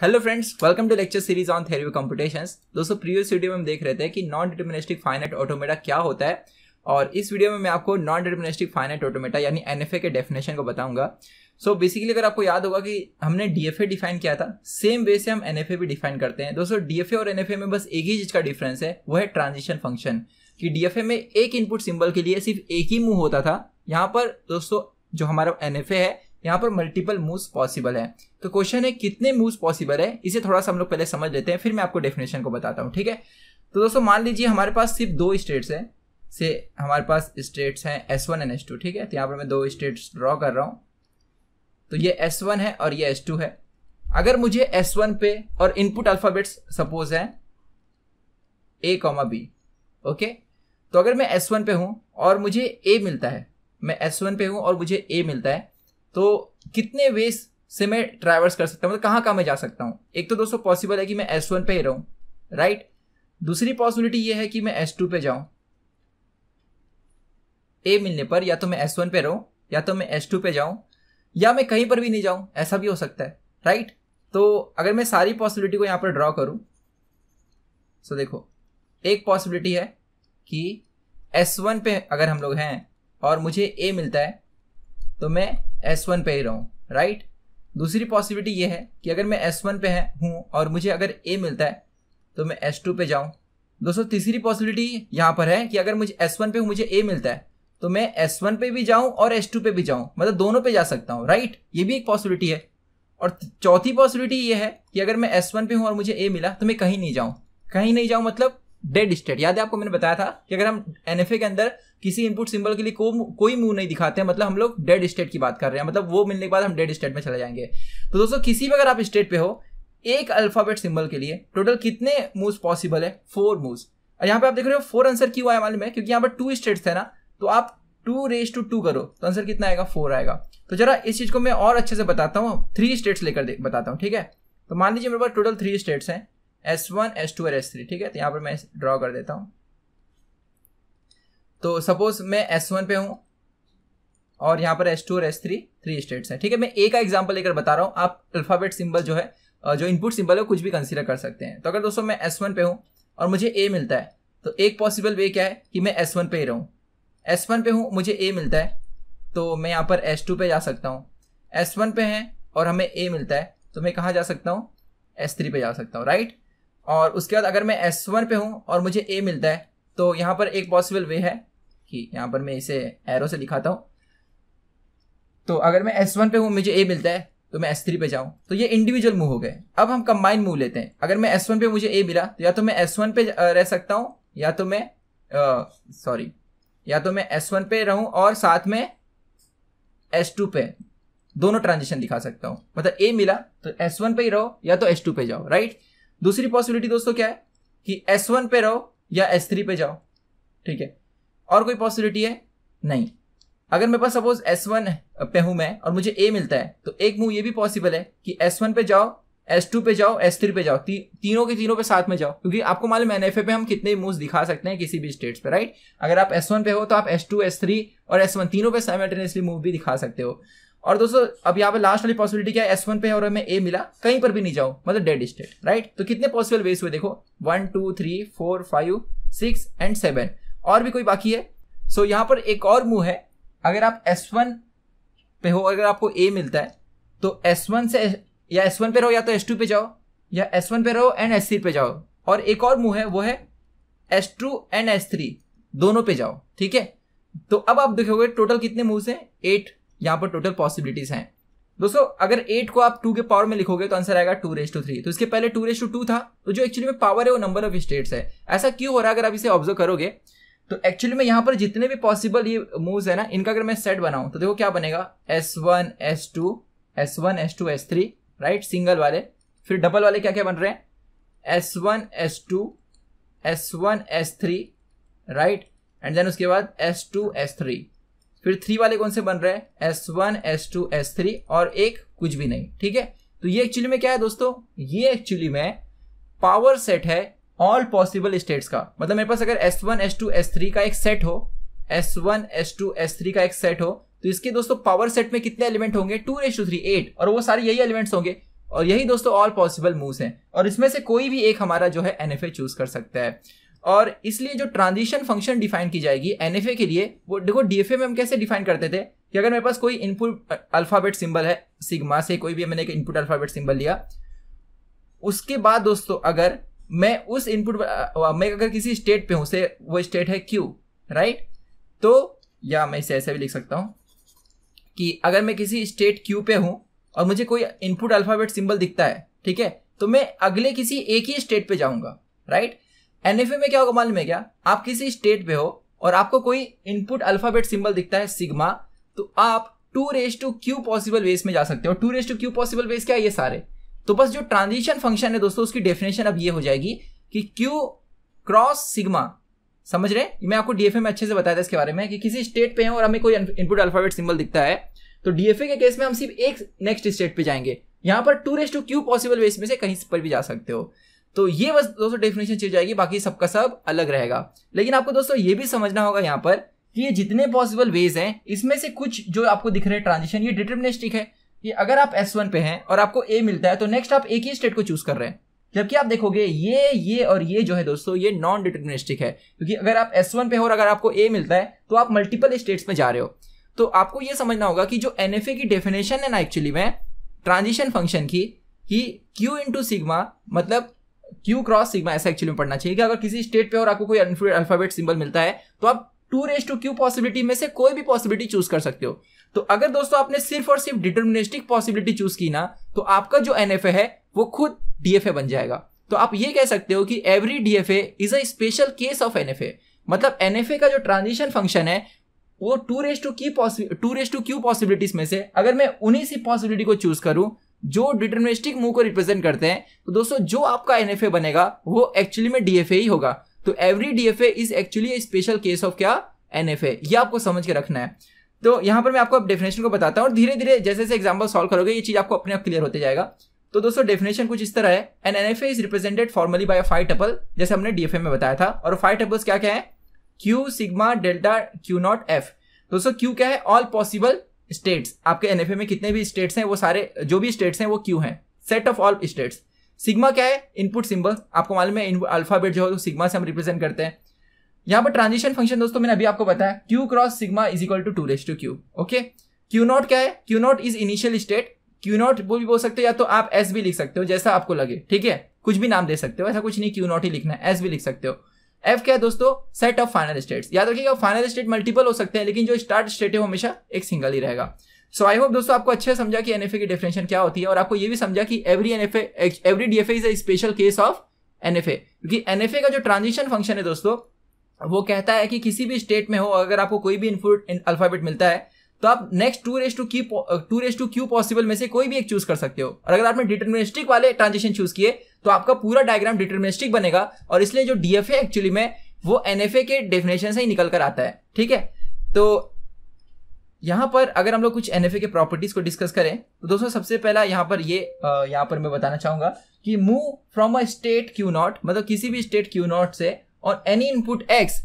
Hello friends, welcome to lecture series on theory of computations. दोस्तों, previous video में हम देख रहे थे कि नॉन डिटरमिनिस्टिक फाइनाइट ऑटोमेटा क्या होता है, और इस वीडियो में मैं आपको नॉन डिटरमिनिस्टिक फाइनाइट ऑटोमेटा यानी एनएफए के डेफिनेशन को बताऊंगा। सो बेसिकली अगर आपको याद होगा कि हमने डीएफए डिफाइन किया था, सेम वे से हम एनएफए भी डिफाइन करते हैं। दोस्तों, डीएफए और एनएफए में बस एक ही चीज का डिफरेंस है, वो है ट्रांजिशन फंक्शन। कि डीएफए में एक इनपुट सिंबल के लिए सिर्फ एक ही मूव होता था, यहाँ पर दोस्तों जो हमारा एनएफए है यहाँ पर मल्टीपल मूव्स पॉसिबल है। तो क्वेश्चन है कितने मूव्स पॉसिबल है, इसे थोड़ा सा हम लोग पहले समझ लेते हैं, फिर मैं आपको डेफिनेशन को बताता हूँ। ठीक है, तो दोस्तों मान लीजिए हमारे पास सिर्फ दो स्टेट्स हैं, से हमारे पास स्टेट्स हैं S1 एंड S2। ठीक है, तो यहाँ पर मैं दो स्टेट्स ड्रॉ कर रहा हूँ। तो ये S1 है और ये S2 है। अगर मुझे S1 पे और इनपुट अल्फाबेट्स सपोज है A, B, ओके, तो अगर मैं S1 पे हूँ और मुझे A मिलता है, मैं S1 पे हूँ और मुझे A मिलता है, तो कितने वेज से मैं ट्रैवर्स कर सकता हूँ, मतलब कहाँ कहाँ मैं जा सकता हूँ। एक तो दोस्तों पॉसिबल है कि मैं S1 पे ही रहूँ, राइट। दूसरी पॉसिबिलिटी ये है कि मैं S2 पे जाऊँ, A मिलने पर या तो मैं S1 पे रहूँ या तो मैं S2 पे जाऊँ, या मैं कहीं पर भी नहीं जाऊँ, ऐसा भी हो सकता है, राइट। तो अगर मैं सारी पॉसिबिलिटी को यहाँ पर ड्रॉ करूँ, तो देखो एक पॉसिबिलिटी है कि S1 पे अगर हम लोग हैं और मुझे A मिलता है तो मैं S1 पे ही रहूँ, राइट। दूसरी पॉसिबिलिटी ये है कि अगर मैं S1 पे हूँ और मुझे अगर A मिलता है तो मैं S2 पे जाऊँ। दोस्तों, तीसरी पॉसिबिलिटी यहाँ पर है कि अगर मुझे S1 पे मुझे A मिलता है तो मैं S1 पे भी जाऊँ और S2 पे भी जाऊँ, मतलब दोनों पे जा सकता हूँ, राइट। ये भी एक पॉसिबिलिटी है। और चौथी पॉसिबिलिटी ये है कि अगर मैं S1 पे हूँ और मुझे A मिला तो मैं कहीं नहीं जाऊँ। कहीं नहीं जाऊँ मतलब डेड स्टेट। याद है आपको मैंने बताया था कि अगर हम एनएफए के अंदर किसी इनपुट सिंबल के लिए कोई मूव नहीं दिखाते हैं, मतलब हम लोग डेड स्टेट की बात कर रहे हैं, मतलब वो मिलने के बाद हम डेड स्टेट में चले जाएंगे। तो दोस्तों, किसी भी अगर आप स्टेट पे हो, एक अल्फाबेट सिंबल के लिए टोटल कितने मूव्स पॉसिबल है? 4 मूव्स। और यहाँ पे आप देख रहे हो 4 आंसर क्यों आया मालूम है? क्योंकि यहाँ पर 2 स्टेट्स है ना, तो आप 2 करो तो आंसर कितना आएगा? 4 आएगा। तो जरा इस चीज को मैं और अच्छे से बताता हूँ, 3 स्टेट्स लेकर बताता हूँ। ठीक है, तो मान लीजिए मेरे पास टोटल 3 स्टेट्स हैं, S1, S2 और S3। ठीक है, तो यहाँ पर मैं ड्रॉ कर देता हूँ। तो सपोज मैं S1 पे हूँ और यहाँ पर S2 और S3 3 स्टेट्स हैं। ठीक है, मैं A का एग्जांपल लेकर बता रहा हूँ, आप अल्फाबेट सिंबल जो है, जो इनपुट सिंबल है, कुछ भी कंसीडर कर सकते हैं। तो अगर दोस्तों मैं S1 पे हूँ और मुझे A मिलता है तो एक पॉसिबल वे क्या है कि मैं S1 पे ही रहूँ। S1 पे हूँ, मुझे A मिलता है तो मैं यहाँ पर S2 पे जा सकता हूँ। S1 पे हैं और हमें A मिलता है तो मैं कहाँ जा सकता हूँ? S3 पे जा सकता हूँ, राइट। और उसके बाद अगर मैं S1 पे हूँ और मुझे A मिलता है तो यहाँ पर एक पॉसिबल वे है कि यहाँ पर मैं इसे एरो से दिखाता हूँ। तो अगर मैं S1 पे हूँ, मुझे A मिलता है तो मैं S3 पे जाऊँ। तो ये इंडिविजुअल मूव हो गए। अब हम कंबाइन मूव लेते हैं। अगर मैं S1 पे मुझे A मिला तो या तो मैं S1 पे रह सकता हूँ या तो मैं S1 पे रहूँ और साथ में S2 पे दोनों ट्रांजिशन दिखा सकता हूँ। मतलब A मिला तो S1 पे ही रहो या तो S2 पे जाओ, राइट। दूसरी पॉसिबिलिटी दोस्तों क्या है कि S1 पे रहो या S3 पे जाओ। ठीक है, और कोई पॉसिबिलिटी है? नहीं। अगर मेरे पास सपोज S1 पे हूं मैं और मुझे A मिलता है तो एक मूव ये भी पॉसिबल है कि S1 पे जाओ, S2 पे जाओ, S3 पे जाओ, तीनों के तीनों पे साथ में जाओ, क्योंकि आपको मालूम है एनएफए पे हम कितने मूव्स दिखा सकते हैं किसी भी स्टेट्स पे, राइट। अगर आप S1 पे हो तो आप S2, S3 और S1 तीनों पे साइमल्टेनियसली मूव भी दिखा सकते हो। और दोस्तों, अब यहाँ पे लास्ट वाली पॉसिबिलिटी क्या है? S1 पे है और हमें A मिला, कहीं पर भी नहीं जाऊँ, मतलब डेड स्टेट, राइट। तो कितने पॉसिबल वेज हुए देखो, 1 2 3 4 5 6 एंड 7, और भी कोई बाकी है। सो यहाँ पर एक और मूव है। अगर आप S1 पे हो, अगर आपको A मिलता है तो S1 से या S1 पे रहो या तो S2 पे जाओ, या S1 पे रहो एंड S3 पे जाओ। और एक और मूव है, वो है S2 एंड S3 दोनों पे जाओ। ठीक है, तो अब आप देखोगे टोटल कितने मूव्स हैं? 8 यहाँ पर टोटल पॉसिबिलिटीज हैं। दोस्तों, अगर 8 को आप 2 के पावर में लिखोगे तो आंसर आएगा 2⁻3। तो इसके पहले 2⁻2 था, तो जो एक्चुअली में पावर है वो नंबर ऑफ स्टेट्स है। ऐसा क्यों हो रहा है? अगर आप इसे ऑब्जर्व करोगे तो एक्चुअली में यहाँ पर जितने भी पॉसिबल ये मूव्स है ना, इनका अगर मैं सेट बनाऊं तो देखो क्या बनेगा, S1 S2 S3, right, single वाले। फिर डबल वाले क्या क्या बन रहे हैं? S1 S3, right, and then उसके बाद S2 S3। फिर 3 वाले कौन से बन रहे हैं? S1 S2 S3 और एक कुछ भी नहीं। ठीक है, तो ये एक्चुअली में क्या है दोस्तों? ये एक्चुअली में पावर सेट है ऑल पॉसिबल स्टेट्स का। मतलब मेरे पास अगर S1 S2 S3 का एक सेट हो, S1 S2 S3 का एक सेट हो, तो इसके दोस्तों पावर सेट में कितने एलिमेंट होंगे? 2⁻3 8, और वो सारे यही एलिमेंट्स होंगे। और यही दोस्तों ऑल पॉसिबल मूव्स हैं, और इसमें से कोई भी एक हमारा जो है NFA चूज कर सकता है। और इसलिए जो ट्रांजिशन फंक्शन डिफाइन की जाएगी NFA के लिए, वो देखो DFA में हम कैसे डिफाइन करते थे कि अगर मेरे पास कोई इनपुट अल्फाबेट सिंबल है, सिग्मा से कोई भी मैंने एक इनपुट अल्फाबेट सिंबल लिया, उसके बाद दोस्तों अगर मैं उस इनपुट मैं अगर किसी स्टेट पे हूं, से वो स्टेट है Q, राइट, तो या मैं इसे ऐसे भी लिख सकता हूं कि अगर मैं किसी स्टेट Q पे हूं और मुझे कोई इनपुट अल्फाबेट सिंबल दिखता है, ठीक है, तो मैं अगले किसी एक ही स्टेट पे जाऊंगा, राइट। NFA में क्या होगा मालूम है क्या, आप किसी स्टेट पे हो और आपको कोई इनपुट अल्फाबेट सिंबल दिखता है सिग्मा, तो आप 2⁻Q पॉसिबल वेज में जा सकते हो। 2⁻Q पॉसिबल वेज क्या है, ये सारे। तो बस जो ट्रांजिशन फंक्शन है दोस्तों, उसकी डेफिनेशन अब ये हो जाएगी कि Q क्रॉस सिग्मा, समझ रहे हैं, मैं आपको DFA में अच्छे से बताया था इसके बारे में कि किसी स्टेट पे है और हमें कोई इनपुट अल्फाबेट सिंबल दिखता है, तो DFA के केस में हम सिर्फ एक नेक्स्ट स्टेट पे जाएंगे। यहां पर 2⁻Q पॉसिबल वेज में से कहीं पर भी जा सकते हो। तो ये बस दोस्तों डेफिनेशन चेंज जाएगी, बाकी सबका सब अलग रहेगा। लेकिन आपको दोस्तों ये भी समझना होगा यहाँ पर कि ये जितने पॉसिबल वेज हैं, इसमें से कुछ जो आपको दिख रहे हैं ट्रांजिशन, ये डिटरमिनिस्टिक है कि अगर आप S1 पे हैं और आपको A मिलता है तो नेक्स्ट आप एक ही स्टेट को चूज कर रहे हैं, जबकि आप देखोगे ये और ये जो है दोस्तों, ये नॉन डिटरमिनिस्टिक है, क्योंकि अगर आप S1 पे हो और अगर आपको A मिलता है तो आप मल्टीपल स्टेट्स में जा रहे हो। तो आपको ये समझना होगा कि जो NFA की डेफिनेशन है ना एक्चुअली में ट्रांजिशन फंक्शन की, कि Q इंटू सिग्मा मतलब Q क्रॉस सिग्मा, ऐसा एक्चुअली में पढ़ना चाहिए कि अगर किसी स्टेट पे और आपको कोई अल्फाबेट सिंबल मिलता है तो आप 2⁻Q पॉसिबिलिटी में से कोई भी पॉसिबिलिटी चूज कर सकते हो। तो अगर दोस्तों आपने सिर्फ और सिर्फ डिटरमिनिस्टिक पॉसिबिलिटी चूज की ना, तो आपका जो NFA है वो खुद DFA बन जाएगा। तो आप ये कह सकते हो कि every DFA is a special case of NFA। मतलब NFA का जो ट्रांजिशन फंक्शन है वो 2⁻Q पॉसिबिलिटीज में से अगर मैं उन्हीं सी पॉसिबिलिटी को चूज करूं जो डिटरमिनिस्टिक मूव को रिप्रेजेंट करते हैं, तो दोस्तों जो आपका NFA बनेगा वो एक्चुअली में DFA ही होगा। तो every DFA is actually special case of क्या, NFA। ये आपको समझ के रखना है। तो यहां पर मैं आपको अब डेफिनेशन को बताता हूं और धीरे धीरे जैसे जैसे एग्जांपल सॉल्व करोगे ये चीज आपको अपने आप क्लियर होते जाएगा। तो दोस्तों डेफिनेशन कुछ इस तरह है, an NFA is represented formally by 5 tuple, जैसे हमने DFA में बताया था। और 5 टपल्स क्या क्या है, Q sigma delta Q0 F। दोस्तों Q क्या है, ऑल पॉसिबल स्टेट्स। आपके NFA में कितने भी स्टेट्स हैं वो सारे जो भी स्टेट्स हैं वो Q हैं, set of all states. Sigma क्या है, इनपुट सिंबल, आपको मालूम है अल्फाबेट जो है तो सिग्मा से हम रिप्रेजेंट करते हैं। यहां पर ट्रांजिशन फंक्शन दोस्तों मैंने अभी आपको बताया, Q cross sigma is equal to 2⁻Q। Okay, Q0 क्या है, Q0 is initial state. Q0 भी बोल सकते हो या तो आप S भी लिख सकते हो, जैसा आपको लगे, ठीक है, कुछ भी नाम दे सकते हो, ऐसा कुछ नहीं Q0 ही लिखना है, S भी लिख सकते हो। F क्या है दोस्तों, सेट ऑफ फाइनल स्टेट्स। याद रखिएगा फाइनल स्टेट मल्टीपल हो सकते हैं, लेकिन जो स्टार्ट स्टेट है वो हमेशा एक सिंगल ही रहेगा। सो आई होप दोस्तों आपको अच्छे समझा कि NFA की डेफिनेशन क्या होती है, और आपको ये भी समझा कि every DFA is a special case of NFA। क्योंकि NFA का जो ट्रांजिशन फंक्शन है दोस्तों वो कहता है कि किसी भी स्टेट में हो अगर आपको कोई भी इनपुट अल्फाबेट मिलता है तो आप नेक्स्ट 2⁻Q पॉसिबल में से कोई भी एक चूज कर सकते हो। और अगर आपने डिटरमिनिस्टिक वाले ट्रांजिशन चूज किए तो आपका पूरा डायग्राम डिटरमिनिस्टिक बनेगा, और इसलिए जो DFA एक्चुअली में वो NFA के डेफिनेशन से ही निकल कर आता है, ठीक है। तो यहां पर अगर हम लोग कुछ NFA के प्रॉपर्टीज को डिस्कस करें तो दोस्तों सबसे पहला यहां पर मैं बताना चाहूंगा कि move from a state Q0, मतलब किसी भी स्टेट Q0 से और any input X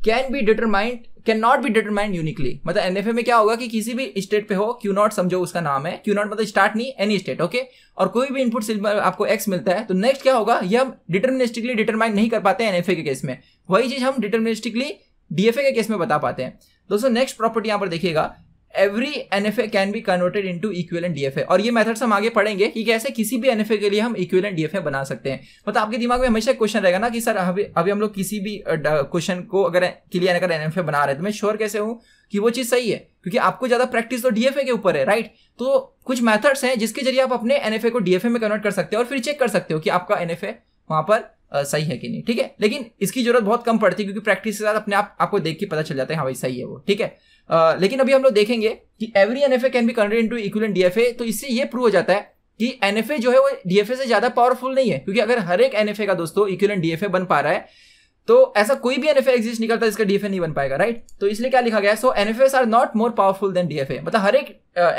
can not be determined uniquely. मतलब NFA में क्या होगा कि किसी भी स्टेट पे हो, Q0 समझो उसका नाम है, Q0 मतलब स्टार्ट नहीं, एनी स्टेट, ओके, और कोई भी इनपुट सिंबल आपको X मिलता है तो नेक्स्ट क्या होगा, ये हम डिटरमिनिस्टिकली डिटरमाइन नहीं कर पाते हैं NFA के केस में, वही चीज हम डिटरमिनिस्टिकली DFA के केस में बता पाते हैं। दोस्तों नेक्स्ट प्रॉपर्टी यहां पर देखिएगा, every NFA can be converted into equivalent DFA। और ये मेथड्स हम आगे पढ़ेंगे कि कैसे किसी भी NFA के लिए हम इक्विवेलेंट DFA बना सकते हैं। मतलब आपके दिमाग में हमेशा क्वेश्चन रहेगा ना कि सर अभी हम लोग किसी भी क्वेश्चन को अगर NFA बना रहे हैं तो मैं श्योर कैसे हूं कि वो चीज सही है, क्योंकि आपको ज्यादा प्रैक्टिस तो DFA के ऊपर है, राइट। तो कुछ मेथड्स हैं जिसके जरिए आप अपने NFA को DFA में कन्वर्ट कर सकते हो और फिर चेक कर सकते हो कि आपका NFA वहां पर सही है कि नहीं, ठीक है। लेकिन इसकी जरूरत बहुत कम पड़ती है क्योंकि प्रैक्टिस के साथ अपने आप आपको देख के पता चल जाता है हाँ भाई सही है वो, ठीक है। लेकिन अभी हम लोग देखेंगे कि every NFA can be converted into equivalent DFA। तो इससे ये प्रूव हो जाता है कि NFA जो है वो DFA से ज्यादा पावरफुल नहीं है, क्योंकि अगर हर एक NFA का दोस्तों इक्विवेलेंट DFA बन पा रहा है तो ऐसा कोई भी NFA एग्जिस्ट नहीं करता जिसका DFA नहीं बन पाएगा, राइट। तो इसलिए क्या लिखा गया है, so NFAs are not more powerful than DFA। मतलब हर एक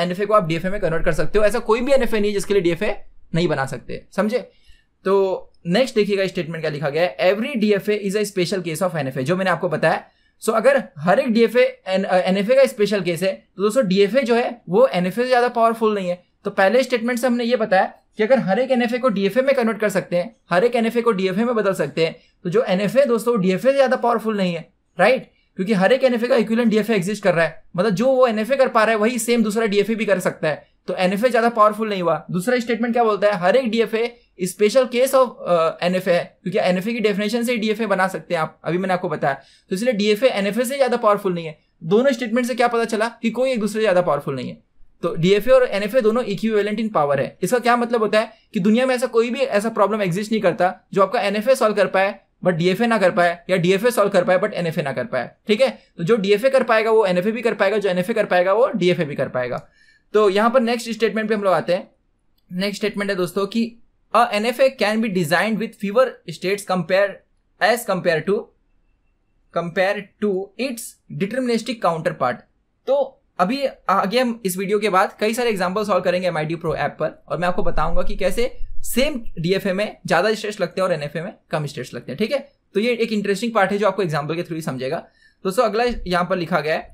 NFA को आप DFA में कन्वर्ट कर सकते हो, ऐसा कोई भी NFA नहीं है जिसके लिए DFA नहीं बना सकते, समझे। तो नेक्स्ट देखिएगा स्टेटमेंट क्या लिखा गया है, every DFA is a special case of NFA, जो मैंने आपको बताया। सो अगर हर एक DFA NFA का स्पेशल केस है तो दोस्तों DFA जो है वो NFA से ज्यादा पावरफुल नहीं है। तो पहले स्टेटमेंट से हमने ये बताया कि अगर हर एक NFA को DFA में कन्वर्ट कर सकते हैं, हर एक NFA को DFA में बदल सकते हैं, तो जो NFA दोस्तों DFA से ज्यादा पावरफुल नहीं है, राइट? क्योंकि हर एक NFA का इक्विवेलेंट DFA एग्जिस्ट कर रहा है, मतलब जो वो NFA कर पा रहा है वही सेम दूसरा DFA भी कर सकता है, तो NFA ज्यादा पावरफुल नहीं हुआ। दूसरा स्टेटमेंट क्या बोलता है, हर एक DFA special case of NFA है, क्योंकि NFA की डेफिनेशन से DFA बना सकते हैं आप, अभी मैंने आपको बताया, तो इसलिए DFA NFA से ज्यादा पावरफुल नहीं है। दोनों स्टेटमेंट से क्या पता चला कि कोई एक दूसरे से ज्यादा पावरफुल नहीं है, तो DFA और NFA दोनों इक्विवेलेंट इन पावर है। इसका क्या मतलब होता है कि दुनिया में ऐसा कोई भी ऐसा प्रॉब्लम एग्जिस्ट नहीं करता जो आपका NFA सॉल्व कर पाए बट DFA ना कर पाए, या DFA सॉल्व कर पाए बट NFA ना कर पाए, ठीक है? तो जो DFA कर पाएगा वो NFA भी कर पाएगा, जो NFA कर पाएगा वो DFA भी कर पाएगा। तो यहां पर नेक्स्ट स्टेटमेंट पे हम लोग आते हैं। नेक्स्ट स्टेटमेंट है दोस्तों कि a NFA can be designed with fewer states compare to its deterministic counterpart. तो अभी आगे हम इस वीडियो के बाद कई सारे एग्जांपल सॉल्व करेंगे MIT Pro ऐप पर, और मैं आपको बताऊंगा कि कैसे सेम DFA में ज्यादा स्टेट्स लगते हैं और NFA में कम स्टेट्स लगते हैं, ठीक है? तो ये एक इंटरेस्टिंग पार्ट है जो आपको एग्जांपल के थ्रू ही समझेगा। दोस्तों अगला यहां पर लिखा गया है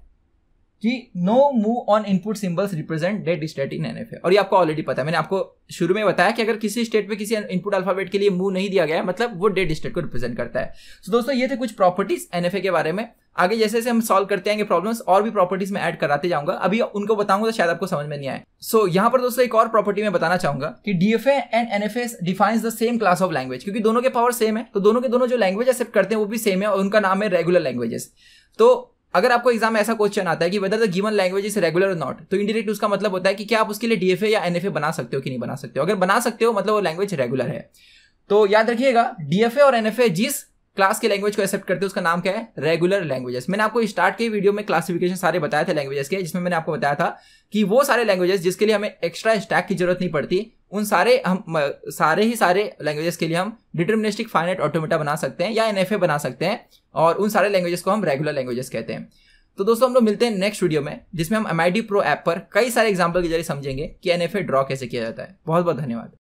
कि no move on input symbols represent dead state in NFA, और ये आपको ऑलरेडी पता है, मैंने आपको शुरू में बताया कि अगर किसी स्टेट पे किसी इनपुट अल्फाबेट के लिए मूव नहीं दिया गया है मतलब वो डेड स्टेट को रिप्रेजेंट करता है। तो दोस्तों ये थे कुछ प्रॉपर्टीज NFA के बारे में। आगे जैसे जैसे हम सॉल्व करते आएंगे प्रॉब्लम्स, और भी प्रॉपर्टीज में ऐड कराते जाऊंगा, अभी उनको बताऊंगा तो शायद आपको समझ में नहीं आए। सो यहाँ पर दोस्तों एक और प्रॉपर्टी मैं बताना चाहूंगा कि DFA and NFA defines the same class of language, क्योंकि दोनों के पावर सेम है, तो दोनों के दोनों जो लैंग्वेज एक्सेप्ट करते हैं वो भी सेम है, और उनका नाम है रेगुलर लैंग्वेजेस। तो अगर आपको एग्जाम में ऐसा क्वेश्चन आता है कि whether the given language is regular और नॉट, तो इंडायरेक्ट उसका मतलब होता है कि क्या आप उसके लिए DFA या NFA बना सकते हो कि नहीं बना सकते हो। अगर बना सकते हो मतलब वो लैंग्वेज रेगुलर है। तो याद रखिएगा DFA और NFA जिस क्लास के लैंग्वेज को एक्सेप्ट करते हैं उसका नाम क्या है, रेगुलर लैंग्वेजेस। मैंने आपको स्टार्ट के वीडियो में क्लासिफिकेशन सारे बताए थे लैंग्वेजेस के, जिसमें मैंने आपको बताया था कि वो सारे लैंग्वेजेस जिसके लिए हमें एक्स्ट्रा स्टैक की जरूरत नहीं पड़ती, उन सारे लैंग्वेजेस के लिए हम डिटरमिनिस्टिक फाइनाइट ऑटोमेटा बना सकते हैं या NFA बना सकते हैं, और उन सारे लैंग्वेजेस को हम रेगुलर लैंग्वेजेस कहते हैं। तो दोस्तों हम लोग मिलते हैं नेक्स्ट वीडियो में, जिसमें हम MIT Pro ऐप पर कई सारे एग्जाम्पल के जरिए समझेंगे कि NFA ड्रॉ कैसे किया जाता है। बहुत बहुत धन्यवाद।